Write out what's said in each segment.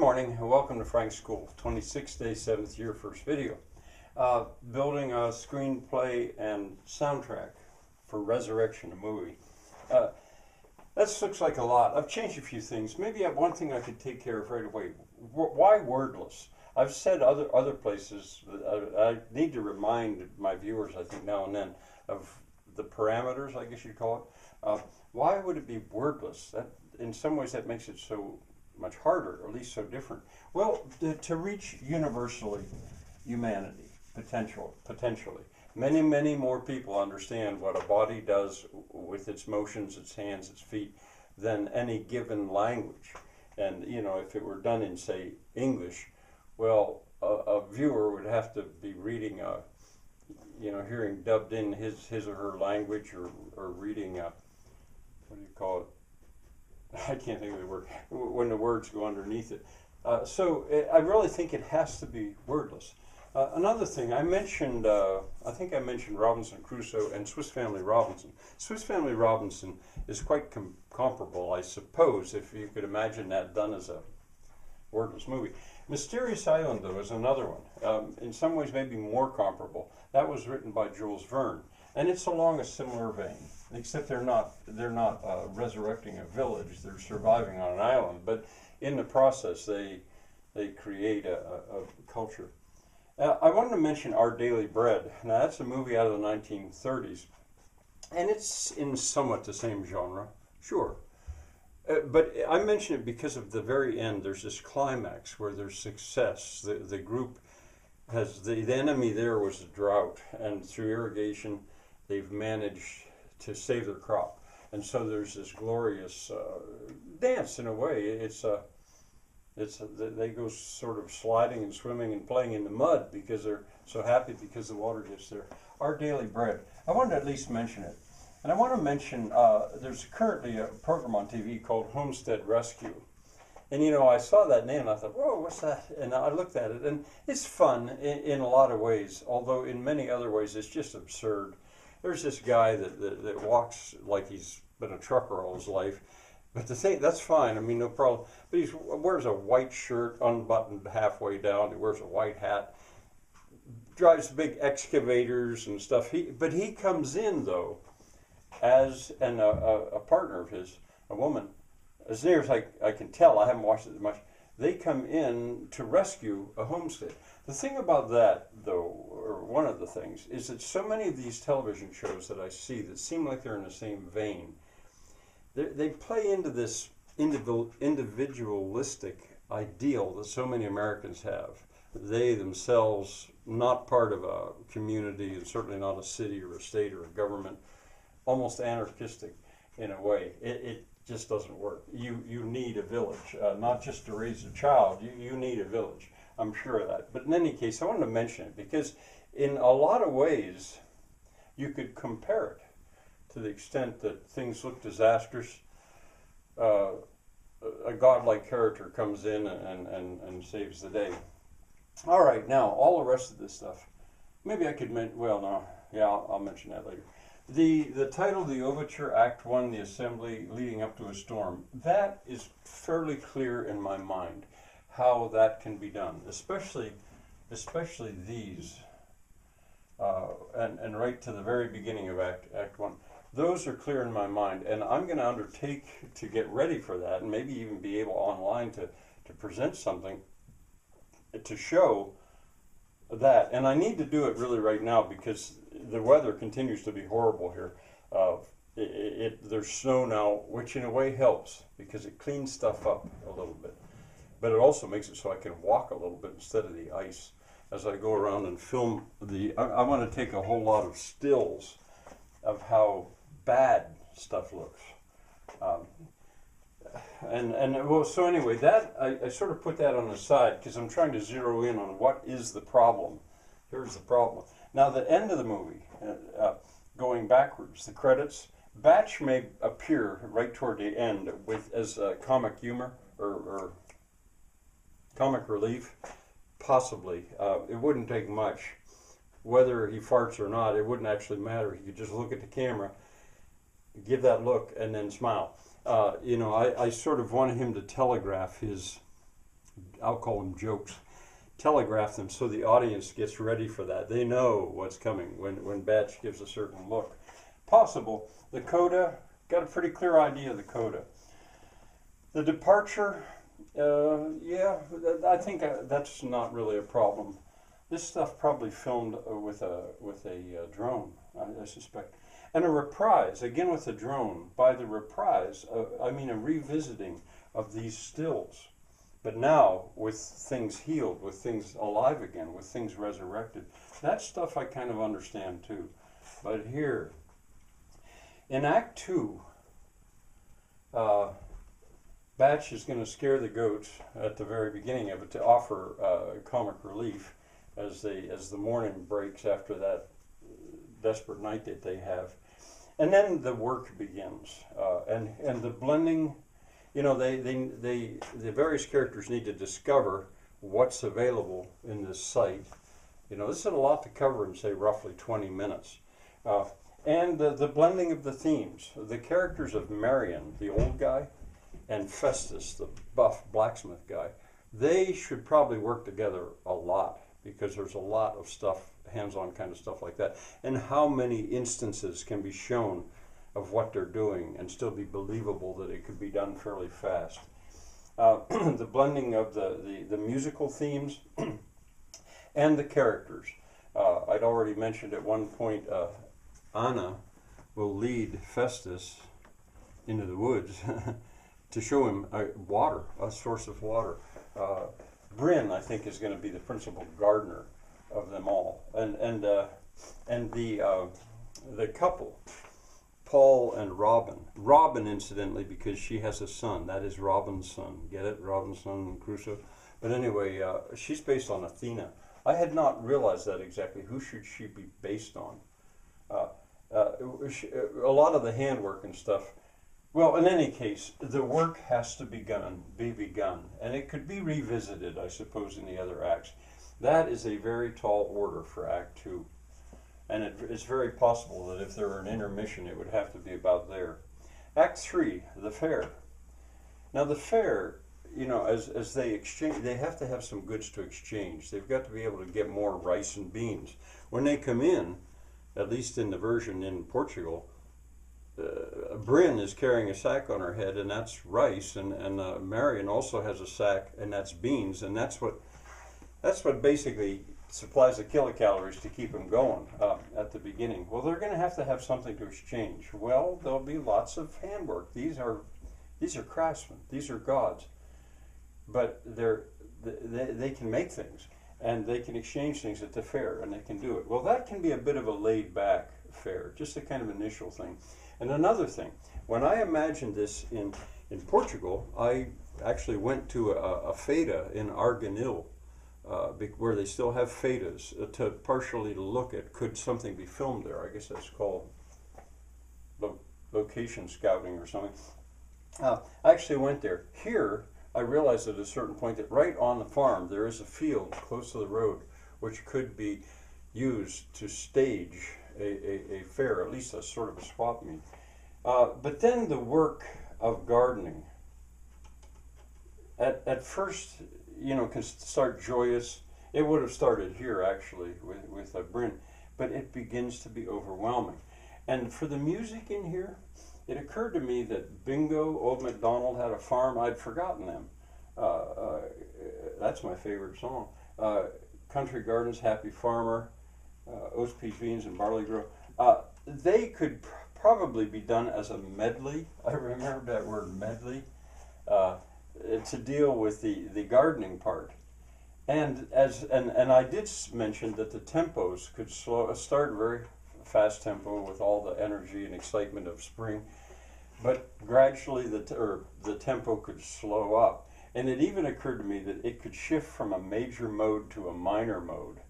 morning and welcome to Frank's School, 26th day, 7th year, first video. Building a screenplay and soundtrack for Resurrection, a movie. That looks like a lot. I've changed a few things. Maybe one thing I could take care of right away. Why wordless? I've said other places, I need to remind my viewers, I think now and then, of the parameters, I guess you'd call it. Why would it be wordless? That, in some ways that makes it so much harder, or at least so different. Well, to reach universally humanity, potentially. Many more people understand what a body does with its motions, its hands, its feet, than any given language. And, you know, if it were done in, say, English, well, a viewer would have to be reading, hearing dubbed in his or her language, or reading, what do you call it? I can't think of the word, when the words go underneath it. So I really think it has to be wordless. Another thing, I think I mentioned Robinson Crusoe and Swiss Family Robinson. Swiss Family Robinson is quite comparable, I suppose, if you could imagine that done as a wordless movie. Mysterious Island, though, is another one. In some ways, maybe more comparable. That was written by Jules Verne, and it's along a similar vein. Except they're not resurrecting a village; they're surviving on an island. But in the process, they create a culture. I wanted to mention Our Daily Bread. Now that's a movie out of the 1930s, and it's in somewhat the same genre, sure. But I mention it because of the very end. There's this climax where there's success. The group has the enemy there was a drought, and through irrigation, they've managed to save their crop, and so there's this glorious dance in a way. They go sort of sliding and swimming and playing in the mud because they're so happy because the water gets there. Our Daily Bread. I wanted to at least mention it, and I want to mention there's currently a program on TV called Homestead Rescue, and you know I saw that name and I thought, whoa, what's that? And I looked at it, and it's fun in a lot of ways, although in many other ways it's just absurd. There's this guy that walks like he's been a trucker all his life. But the thing, that's fine, I mean, no problem. But he wears a white shirt, unbuttoned halfway down. He wears a white hat. Drives big excavators and stuff. But he comes in, though, as a partner of his, a woman. As near as I can tell, I haven't watched it that much. They come in to rescue a homestead. The thing about that, though, or one of the things, is that so many of these television shows that I see that seem like they're in the same vein, they play into this individualistic ideal that so many Americans have. They themselves, not part of a community, and certainly not a city or a state or a government, almost anarchistic in a way. It just doesn't work. You need a village, not just to raise a child. You need a village. I'm sure of that. But in any case, I wanted to mention it because in a lot of ways you could compare it to the extent that things look disastrous. A godlike character comes in and saves the day. All right, now all the rest of this stuff. Maybe I could mention, well, no, yeah, I'll mention that later. The title, the Overture, Act 1, the Assembly Leading Up to a Storm, that is fairly clear in my mind how that can be done, especially these, and right to the very beginning of Act 1. Those are clear in my mind, and I'm going to undertake to get ready for that, and maybe even be able online to present something to show that. And I need to do it really right now because the weather continues to be horrible here. There's snow now, which in a way helps because it cleans stuff up a little bit. But it also makes it so I can walk a little bit instead of the ice as I go around and film I want to take a whole lot of stills of how bad stuff looks. Well, so anyway, that I sort of put that on the side because I'm trying to zero in on what is the problem. Here's the problem. Now, the end of the movie, going backwards, the credits, Batch may appear right toward the end as comic humor or comic relief, possibly. It wouldn't take much. Whether he farts or not, it wouldn't actually matter. He could just look at the camera, give that look, and then smile. I sort of wanted him to telegraph his I'll call them jokes, telegraph them so the audience gets ready for that. They know what's coming when Batch gives a certain look. Possible. The coda, got a pretty clear idea of the coda. The departure, yeah, I think that's not really a problem. This stuff probably filmed with a drone, I suspect. And a reprise, again with a drone. By the reprise, I mean a revisiting of these stills. But now with things healed, with things alive again, with things resurrected. That stuff I kind of understand too. But here, in Act 2, Batch is going to scare the goats at the very beginning of it to offer comic relief as the morning breaks after that desperate night that they have. And then the work begins, and the blending. You know, the various characters need to discover what's available in this site. You know, this is a lot to cover in, say, roughly 20 minutes. And the blending of the themes. The characters of Marion, the old guy, and Festus, the buff blacksmith guy, they should probably work together a lot because there's a lot of stuff, hands-on kind of stuff like that. And how many instances can be shown of what they're doing and still be believable that it could be done fairly fast. The blending of the musical themes and the characters. I'd already mentioned at one point Anna will lead Festus into the woods to show him water, a source of water. Bryn, I think, is going to be the principal gardener of them all, and the couple, Paul and Robin. Robin, incidentally, because she has a son. That is Robin's son. Get it? Robinson Crusoe. But anyway, she's based on Athena. I had not realized that exactly. Who should she be based on? A lot of the handwork and stuff. Well, in any case, the work has to be begun, and it could be revisited, I suppose, in the other acts. That is a very tall order for Act 2. And it's very possible that if there were an intermission, it would have to be about there. Act 3, the fair. Now the fair, you know, as they exchange, they have to have some goods to exchange. They've got to be able to get more rice and beans. When they come in, at least in the version in Portugal, Bryn is carrying a sack on her head, and that's rice, and Marion also has a sack, and that's beans, and that's what basically supplies the kilocalories to keep them going at the beginning. Well, they're going to have something to exchange. Well, there'll be lots of handwork. These are craftsmen. These are gods, but they can make things, and they can exchange things at the fair, and they can do it. Well, that can be a bit of a laid-back fair, just a kind of initial thing. And another thing, when I imagined this in Portugal, I actually went to a feira in Arganil, where they still have feiras, to partially look at could something be filmed there. I guess that's called location scouting or something. I actually went there. Here, I realized at a certain point that right on the farm there is a field close to the road which could be used to stage a fair, at least a sort of a swap meet. But then the work of gardening, at first, you know, can start joyous. It would have started here actually with Bryn, but it begins to be overwhelming. And for the music in here, it occurred to me that Bingo, Old MacDonald Had a Farm, I'd forgotten them. That's my favorite song. Country Gardens, Happy Farmer, Oats, Peas, Beans, and Barley Grow. They could probably be done as a medley. I remember that word, medley, to deal with the gardening part. And I did mention that the tempos could start very fast tempo with all the energy and excitement of spring, but gradually the tempo could slow up. And it even occurred to me that it could shift from a major mode to a minor mode.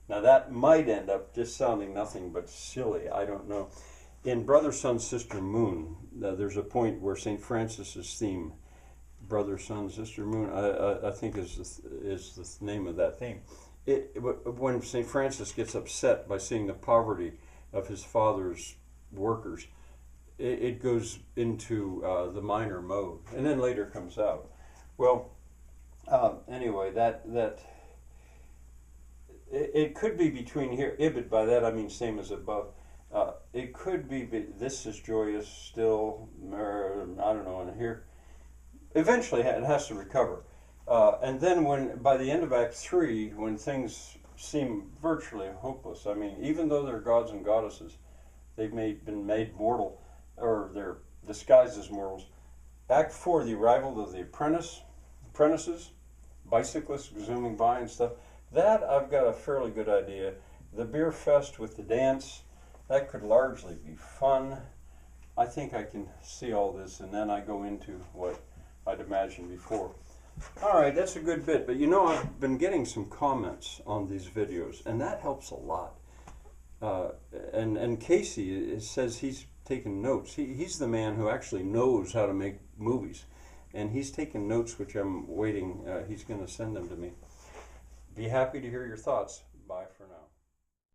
Now that might end up just sounding nothing but silly, I don't know. In Brother, Sun, Sister, Moon, there's a point where St. Francis's theme, Brother, Sun, Sister, Moon, I think is the name of that theme. When St. Francis gets upset by seeing the poverty of his father's workers, it goes into the minor mode, and then later comes out. Well, Anyway, it could be between here. Ibid, by that I mean same as above. It could be, this is joyous still, I don't know, and here. Eventually it has to recover. And then by the end of Act 3, when things seem virtually hopeless, I mean, even though they're gods and goddesses, they've been made mortal, or they're disguised as mortals. Act 4, the arrival of the apprentices, bicyclists zooming by and stuff, that I've got a fairly good idea. The beer fest with the dance, that could largely be fun. I think I can see all this, and then I go into what I'd imagined before. All right, that's a good bit, but you know, I've been getting some comments on these videos, and that helps a lot. And Casey says he's taken notes. He's the man who actually knows how to make movies, and he's taken notes, which I'm waiting. He's going to send them to me. Be happy to hear your thoughts. Bye for now.